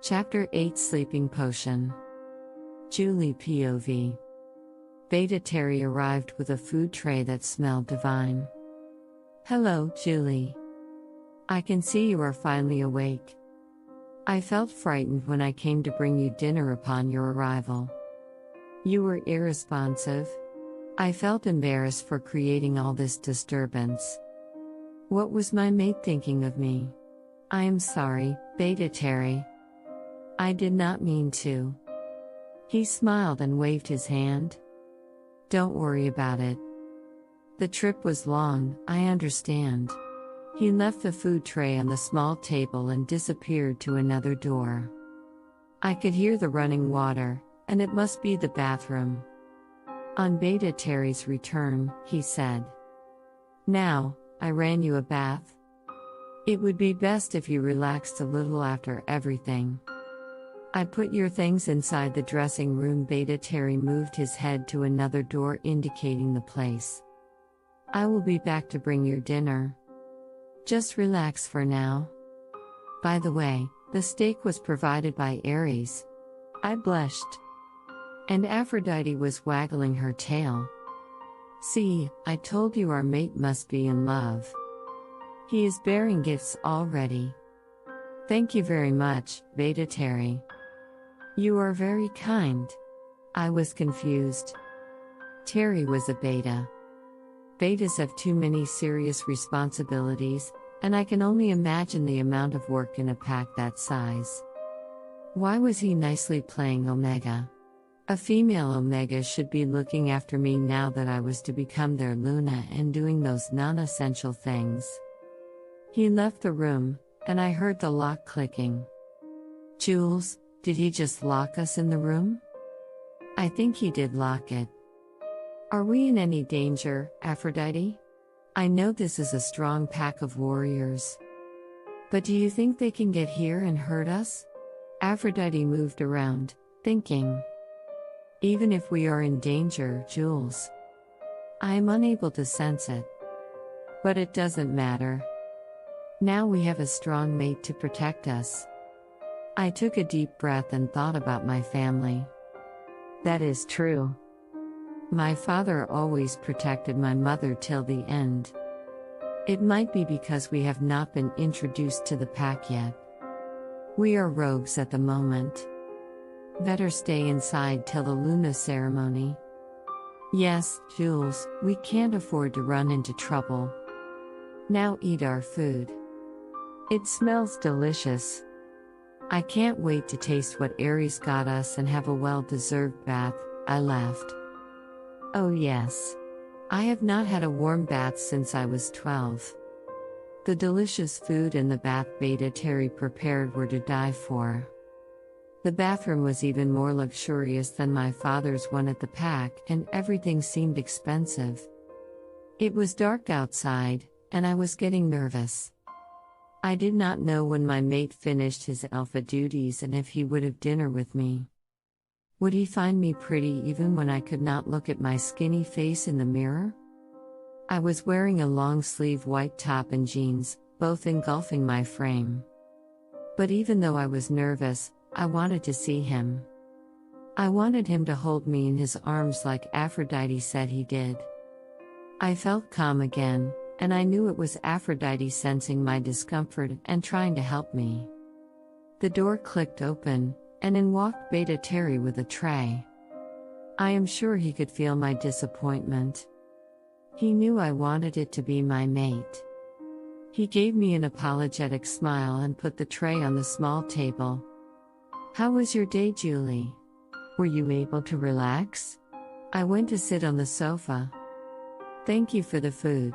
Chapter 8 Sleeping Potion. Julie POV. Beta Terry arrived with a food tray that smelled divine. Hello, Julie. I can see you are finally awake. I felt frightened when I came to bring you dinner upon your arrival. You were irresponsive. I felt embarrassed for creating all this disturbance. What was my mate thinking of me? I am sorry, Beta Terry. I did not mean to. He smiled and waved his hand. Don't worry about it. The trip was long, I understand. He left the food tray on the small table and disappeared to another door. I could hear the running water, and it must be the bathroom. On Beta Terry's return, he said, "Now, I ran you a bath. It would be best if you relaxed a little after everything. I put your things inside the dressing room." Beta Terry moved his head to another door indicating the place. "I will be back to bring your dinner. Just relax for now. By the way, the steak was provided by Ares." I blushed. And Aphrodite was waggling her tail. "See, I told you our mate must be in love. He is bearing gifts already." "Thank you very much, Beta Terry. You are very kind." I was confused. Terry was a beta. Betas have too many serious responsibilities, and I can only imagine the amount of work in a pack that size. Why was he nicely playing Omega? A female Omega should be looking after me now that I was to become their Luna and doing those non-essential things. He left the room, and I heard the lock clicking. Jules, did he just lock us in the room? I think he did lock it. Are we in any danger, Aphrodite? I know this is a strong pack of warriors. But do you think they can get here and hurt us? Aphrodite moved around, thinking. Even if we are in danger, Jules. I am unable to sense it. But it doesn't matter. Now we have a strong mate to protect us. I took a deep breath and thought about my family. That is true. My father always protected my mother till the end. It might be because we have not been introduced to the pack yet. We are rogues at the moment. Better stay inside till the Luna ceremony. Yes, Jules, we can't afford to run into trouble. Now eat our food. It smells delicious. I can't wait to taste what Ares got us and have a well-deserved bath, I laughed. Oh yes. I have not had a warm bath since I was 12. The delicious food and the bath Beta Terry prepared were to die for. The bathroom was even more luxurious than my father's one at the pack, and everything seemed expensive. It was dark outside, and I was getting nervous. I did not know when my mate finished his alpha duties and if he would have dinner with me. Would he find me pretty even when I could not look at my skinny face in the mirror? I was wearing a long-sleeve white top and jeans, both engulfing my frame. But even though I was nervous, I wanted to see him. I wanted him to hold me in his arms like Aphrodite said he did. I felt calm again, and I knew it was Aphrodite sensing my discomfort and trying to help me. The door clicked open, and in walked Beta Terry with a tray. I am sure he could feel my disappointment. He knew I wanted it to be my mate. He gave me an apologetic smile and put the tray on the small table. How was your day, Julie? Were you able to relax? I went to sit on the sofa. Thank you for the food.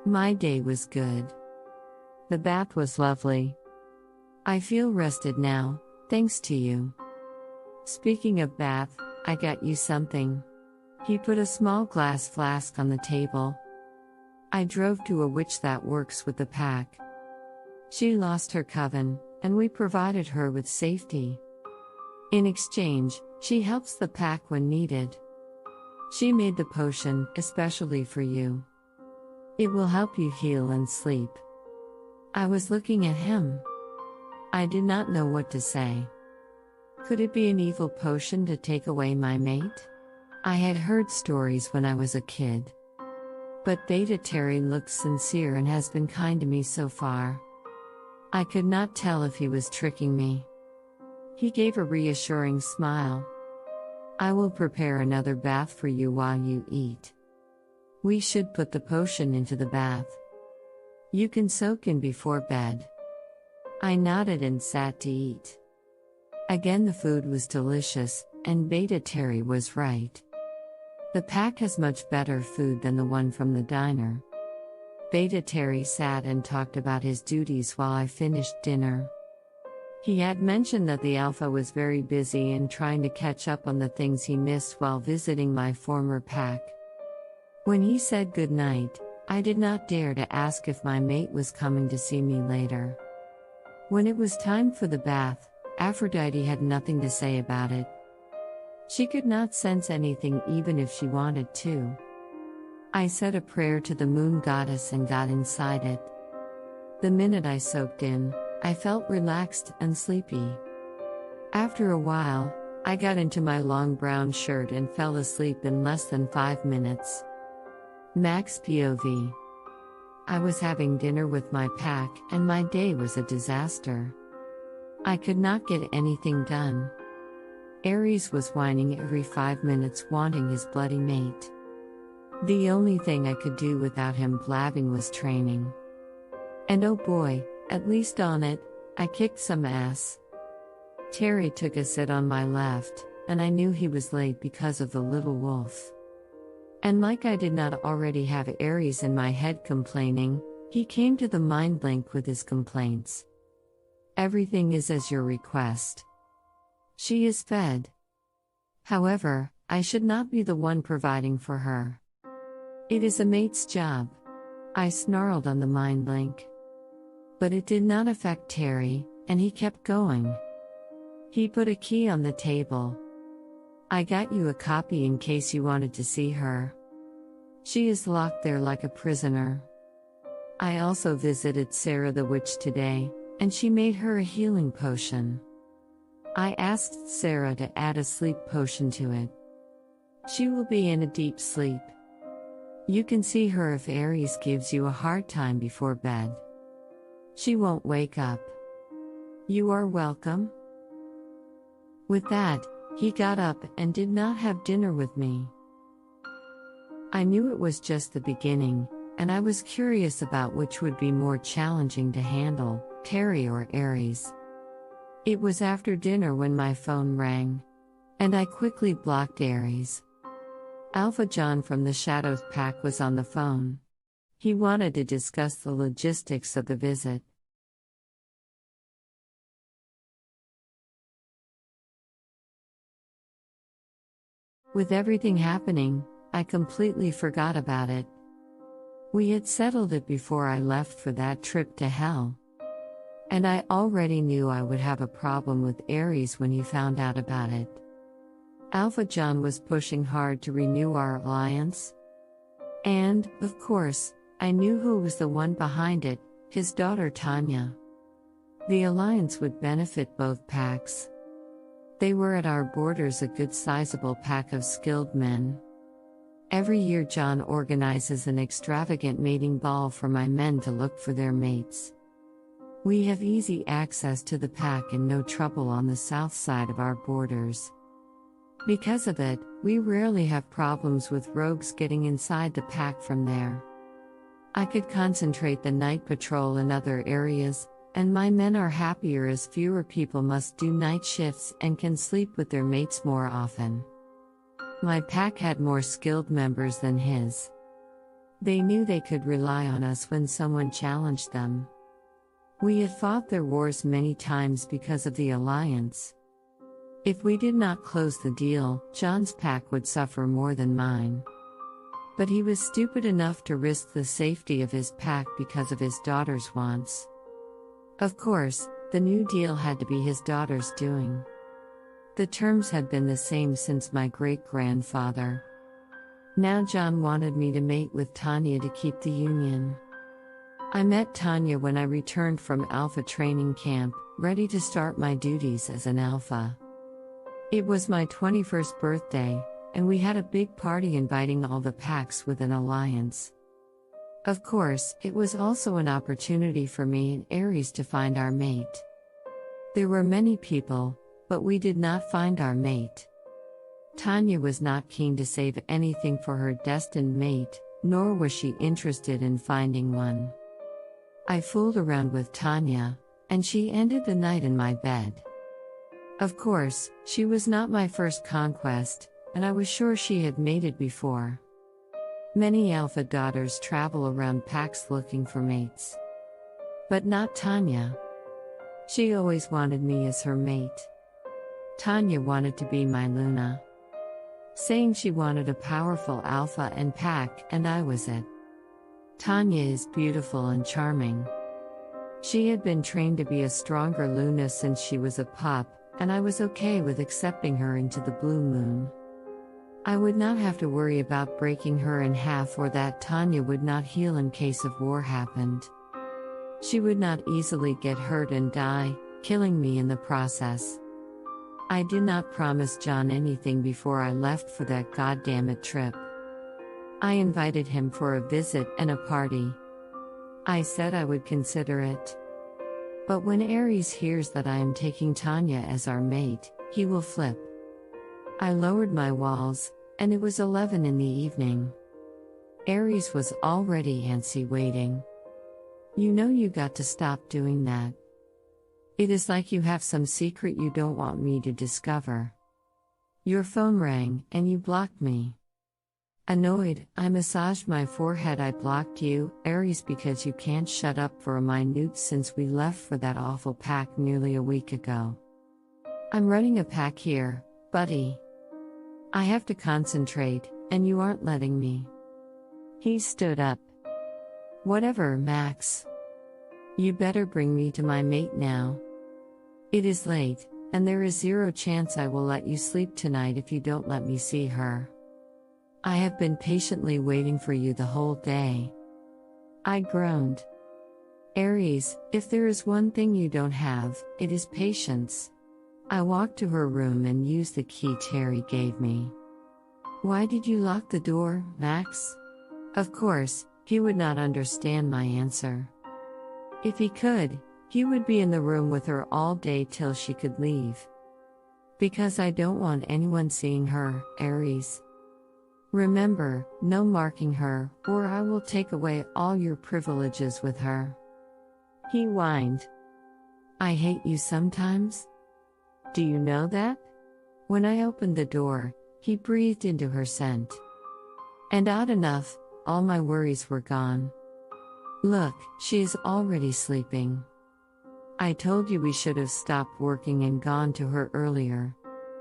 My day was good. The bath was lovely. I feel rested now, thanks to you. Speaking of bath, I got you something. He put a small glass flask on the table. I drove to a witch that works with the pack. She lost her coven, and we provided her with safety. In exchange, she helps the pack when needed. She made the potion especially for you. It will help you heal and sleep. I was looking at him. I did not know what to say. Could it be an evil potion to take away my mate? I had heard stories when I was a kid. But Beta Terry looks sincere and has been kind to me so far. I could not tell if he was tricking me. He gave a reassuring smile. I will prepare another bath for you while you eat. We should put the potion into the bath. You can soak in before bed. I nodded and sat to eat. Again, the food was delicious, and Beta Terry was right. The pack has much better food than the one from the diner. Beta Terry sat and talked about his duties while I finished dinner. He had mentioned that the Alpha was very busy and trying to catch up on the things he missed while visiting my former pack. When he said good night, I did not dare to ask if my mate was coming to see me later. When it was time for the bath, Aphrodite had nothing to say about it. She could not sense anything even if she wanted to. I said a prayer to the moon goddess and got inside it. The minute I soaked in, I felt relaxed and sleepy. After a while, I got into my long brown shirt and fell asleep in less than 5 minutes. Max POV. I was having dinner with my pack and my day was a disaster. I could not get anything done. Aries was whining every 5 minutes, wanting his bloody mate. The only thing I could do without him blabbing was training. And oh boy, at least on it, I kicked some ass. Terry took a sit on my left, and I knew he was late because of the little wolf. And like I did not already have Aries in my head complaining, he came to the mind link with his complaints. Everything is as your request. She is fed. However, I should not be the one providing for her. It is a mate's job. I snarled on the mind link. But it did not affect Terry, and he kept going. He put a key on the table. I got you a copy in case you wanted to see her. She is locked there like a prisoner. I also visited Sarah the witch today, and she made her a healing potion. I asked Sarah to add a sleep potion to it. She will be in a deep sleep. You can see her if Aries gives you a hard time before bed. She won't wake up. You are welcome. With that, he got up and did not have dinner with me. I knew it was just the beginning, and I was curious about which would be more challenging to handle, Terry or Aries. It was after dinner when my phone rang, and I quickly blocked Aries. Alpha John from the Shadows Pack was on the phone. He wanted to discuss the logistics of the visit. With everything happening, I completely forgot about it. We had settled it before I left for that trip to hell. And I already knew I would have a problem with Aries when he found out about it. Alpha John was pushing hard to renew our alliance. And, of course, I knew who was the one behind it, his daughter Tanya. The alliance would benefit both packs. They were at our borders a good sizable pack of skilled men. Every year John organizes an extravagant mating ball for my men to look for their mates. We have easy access to the pack and no trouble on the south side of our borders. Because of it, we rarely have problems with rogues getting inside the pack from there. I could concentrate the night patrol in other areas, and my men are happier as fewer people must do night shifts and can sleep with their mates more often. My pack had more skilled members than his. They knew they could rely on us when someone challenged them. We had fought their wars many times because of the alliance. If we did not close the deal, John's pack would suffer more than mine. But he was stupid enough to risk the safety of his pack because of his daughter's wants. Of course, the new deal had to be his daughter's doing. The terms had been the same since my great-grandfather. Now John wanted me to mate with Tanya to keep the union. I met Tanya when I returned from Alpha training camp, ready to start my duties as an Alpha. It was my 21st birthday, and we had a big party inviting all the packs with an alliance. Of course, it was also an opportunity for me and Aries to find our mate. There were many people, but we did not find our mate. Tanya was not keen to save anything for her destined mate, nor was she interested in finding one. I fooled around with Tanya, and she ended the night in my bed. Of course, she was not my first conquest, and I was sure she had mated before. Many Alpha daughters travel around packs looking for mates. But not Tanya. She always wanted me as her mate. Tanya wanted to be my Luna. Saying she wanted a powerful Alpha and pack, and I was it. Tanya is beautiful and charming. She had been trained to be a stronger Luna since she was a pup, and I was okay with accepting her into the blue moon. I would not have to worry about breaking her in half or that Tanya would not heal in case of war happened. She would not easily get hurt and die, killing me in the process. I did not promise John anything before I left for that goddammit trip. I invited him for a visit and a party. I said I would consider it. But when Aries hears that I am taking Tanya as our mate, he will flip. I lowered my walls, and it was 11 in the evening. Aries was already antsy waiting. You know you got to stop doing that. It is like you have some secret you don't want me to discover. Your phone rang, and you blocked me. Annoyed, I massaged my forehead. I blocked you, Aries, because you can't shut up for a minute since we left for that awful pack nearly a week ago. I'm running a pack here, buddy. I have to concentrate, and you aren't letting me. He stood up. Whatever, Max. You better bring me to my mate now. It is late, and there is zero chance I will let you sleep tonight if you don't let me see her. I have been patiently waiting for you the whole day. I groaned. Aries, if there is one thing you don't have, it is patience. I walked to her room and used the key Terry gave me. Why did you lock the door, Max? Of course, he would not understand my answer. If he could, he would be in the room with her all day till she could leave. Because I don't want anyone seeing her, Aries. Remember, no marking her, or I will take away all your privileges with her. He whined. I hate you sometimes? Do you know that? When I opened the door, he breathed into her scent. And odd enough, all my worries were gone. Look, she is already sleeping. I told you we should have stopped working and gone to her earlier.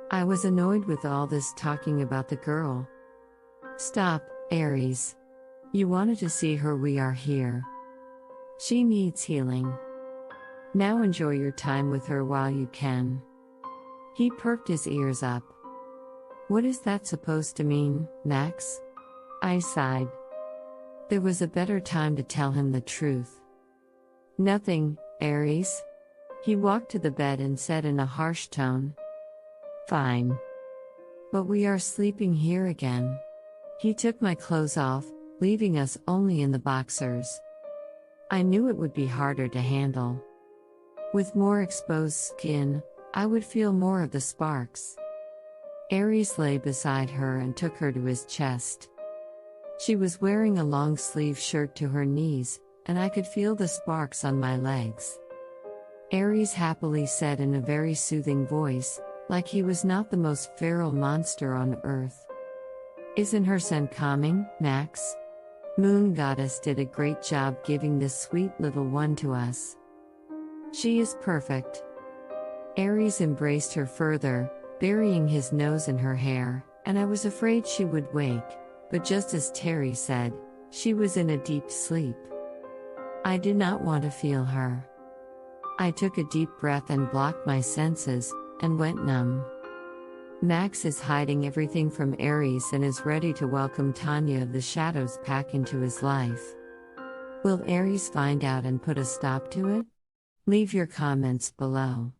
I was annoyed with all this talking about the girl. Stop, Aries. You wanted to see her. We are here. She needs healing. Now enjoy your time with her while you can. He perked his ears up. What is that supposed to mean, Max? I sighed. There was a better time to tell him the truth. Nothing, Aries. He walked to the bed and said in a harsh tone. Fine. But we are sleeping here again. He took my clothes off, leaving us only in the boxers. I knew it would be harder to handle. With more exposed skin, I would feel more of the sparks. Aries lay beside her and took her to his chest. She was wearing a long-sleeve shirt to her knees, and I could feel the sparks on my legs. Aries happily said in a very soothing voice, like he was not the most feral monster on earth. Isn't her scent calming, Max? Moon Goddess did a great job giving this sweet little one to us. She is perfect. Aries embraced her further, burying his nose in her hair, and I was afraid she would wake, but just as Terry said, she was in a deep sleep. I did not want to feel her. I took a deep breath and blocked my senses, and went numb. Max is hiding everything from Aries and is ready to welcome Tanya of the Shadows pack into his life. Will Aries find out and put a stop to it? Leave your comments below.